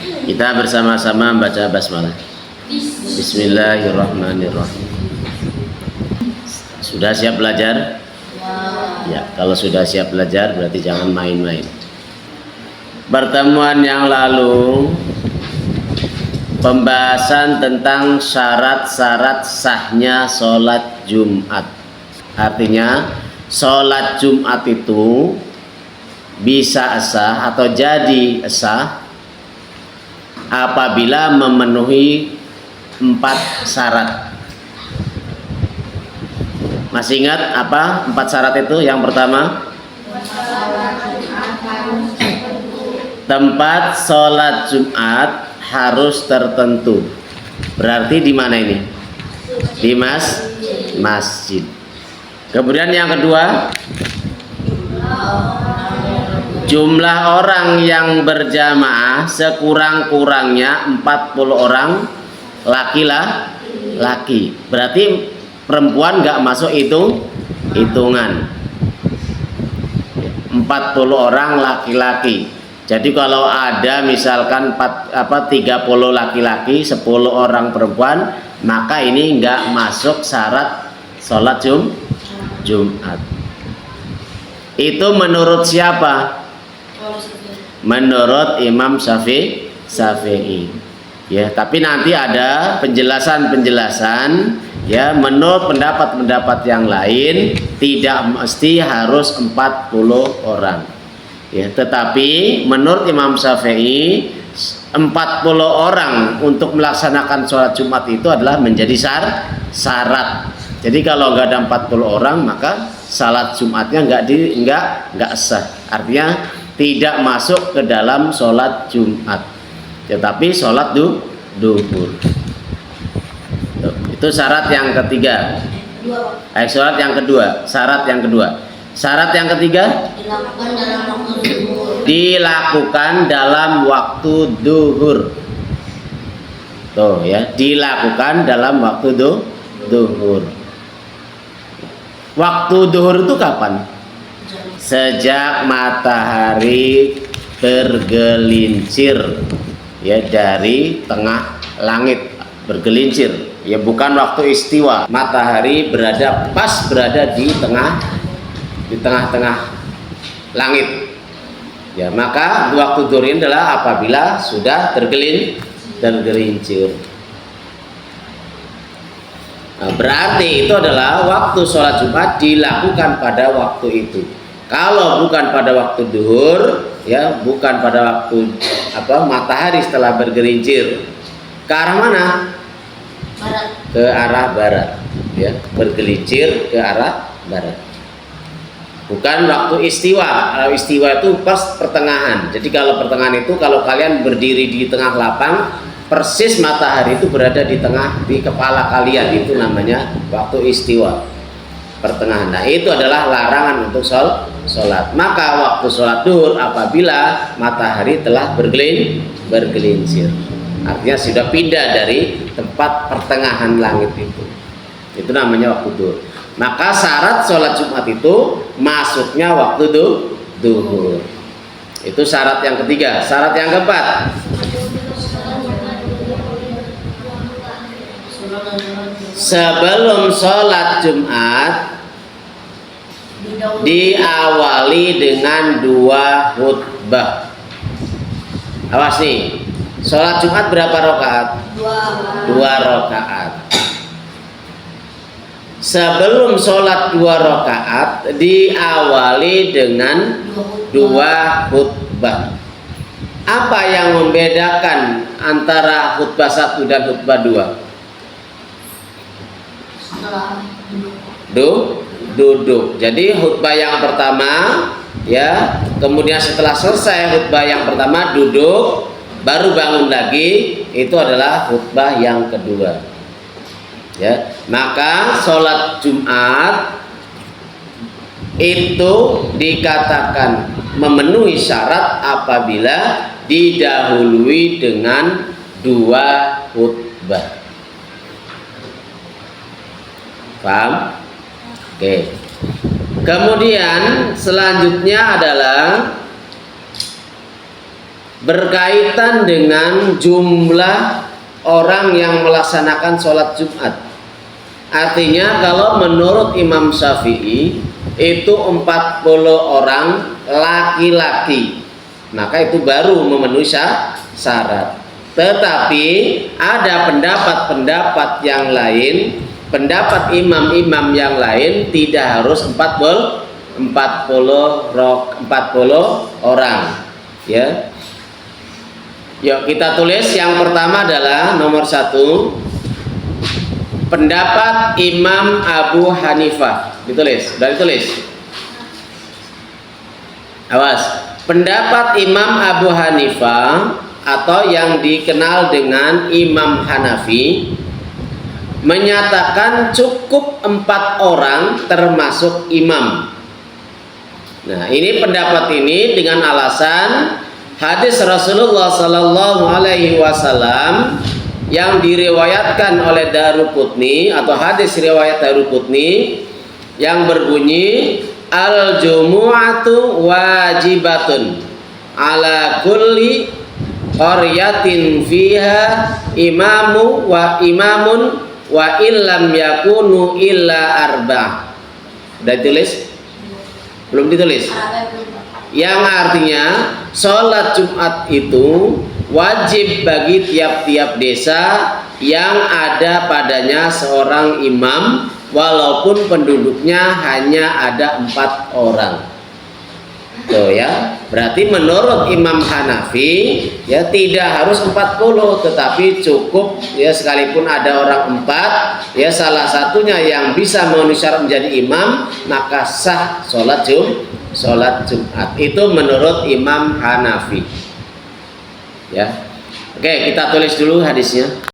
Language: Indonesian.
Kita bersama-sama membaca basmalah. Bismillahirrahmanirrahim. Sudah siap belajar? Ya, kalau sudah siap belajar berarti jangan main-main. Pertemuan yang lalu pembahasan tentang syarat-syarat sahnya sholat Jumat. Artinya sholat Jumat itu bisa sah atau jadi sah apabila memenuhi 4 syarat. Masih ingat apa 4 syarat itu? Yang pertama, tempat sholat Jumat harus tertentu. Berarti di mana ini? Di masjid. Kemudian yang kedua, jumlah orang yang berjamaah sekurang-kurangnya 40 orang laki-laki. Berarti perempuan nggak masuk hitungan. 40 orang laki-laki. Jadi kalau ada misalkan 30 laki-laki, 10 orang perempuan, maka ini nggak masuk syarat sholat Jumat. Itu menurut siapa? Menurut Imam Syafi'i. Ya, tapi nanti ada penjelasan ya, menurut pendapat yang lain tidak mesti harus 40 orang. Ya, tetapi menurut Imam Syafi'i 40 orang untuk melaksanakan sholat Jumat itu adalah menjadi syarat. Jadi kalau nggak ada 40 orang maka salat Jumatnya nggak sah. Artinya tidak masuk ke dalam sholat Jumat, tetapi sholat duhur. Itu syarat yang ketiga. Syarat yang kedua. Syarat yang ketiga, dilakukan dalam waktu duhur. Tuh ya, dilakukan dalam waktu duhur. Waktu duhur itu kapan? Sejak matahari bergelincir ya dari tengah langit, bergelincir. Ya bukan waktu istiwa. Matahari berada di tengah-tengah langit. Ya, maka waktu duhur ini adalah apabila sudah tergelincir. Nah, berarti itu adalah waktu sholat Jumat dilakukan pada waktu itu. Kalau bukan pada waktu duhur, ya bukan pada waktu matahari setelah bergelincir, ke arah mana? Barat. Ke arah barat, ya bergelincir ke arah barat. Bukan waktu istiwa. Istiwa itu pas pertengahan. Jadi kalau pertengahan itu kalau kalian berdiri di tengah lapang, persis matahari itu berada di kepala kalian, itu namanya waktu istiwa, pertengahan. Nah itu adalah larangan untuk sholat. Maka waktu sholat duhur apabila matahari telah bergelincir, artinya sudah pindah dari tempat pertengahan langit itu namanya waktu duhur. Maka syarat sholat Jumat itu masuknya waktu duhur. Itu syarat yang ketiga. Syarat yang keempat, sebelum sholat Jumat diawali dengan 2 khutbah. Awas nih, sholat Jumat berapa rakaat? 2 rakaat. Sebelum sholat 2 rakaat diawali dengan 2 khutbah. Apa yang membedakan antara khutbah 1 dan khutbah 2? Duduk. Jadi khutbah yang pertama ya, kemudian setelah selesai khutbah yang pertama duduk, baru bangun lagi, itu adalah khutbah yang kedua. Ya, maka sholat Jumat itu dikatakan memenuhi syarat apabila didahului dengan 2 khutbah. Paham? Oke. Kemudian selanjutnya adalah berkaitan dengan jumlah orang yang melaksanakan sholat Jumat. Artinya kalau menurut Imam Syafi'i itu 40 orang laki-laki, maka itu baru memenuhi syarat. Tetapi ada pendapat-pendapat yang lain, pendapat imam-imam yang lain tidak harus 40 orang, ya. Yuk kita tulis. Yang pertama adalah nomor 1, pendapat Imam Abu Hanifah. Ditulis, sudah ditulis. Awas, pendapat Imam Abu Hanifah atau yang dikenal dengan Imam Hanafi menyatakan cukup 4 orang termasuk imam. Nah, ini pendapat ini dengan alasan hadis Rasulullah Sallallahu Alaihi Wasallam yang diriwayatkan oleh Daruqutni, atau hadis riwayat Daruqutni yang berbunyi al-jumu'atu wajibatun ala kulli qaryatin fiha imamun wa illam yakunu illa arba'ah. Sudah ditulis? Belum ditulis? Yang artinya sholat Jumat itu wajib bagi tiap-tiap desa yang ada padanya seorang imam, walaupun penduduknya hanya ada 4 orang. Tuh ya, berarti menurut Imam Hanafi ya tidak harus 40, tetapi cukup ya sekalipun ada orang 4 ya, salah satunya yang bisa memenuhi syarat menjadi imam, maka sah sholat Jumat. Itu menurut Imam Hanafi. Ya. Oke, kita tulis dulu hadisnya.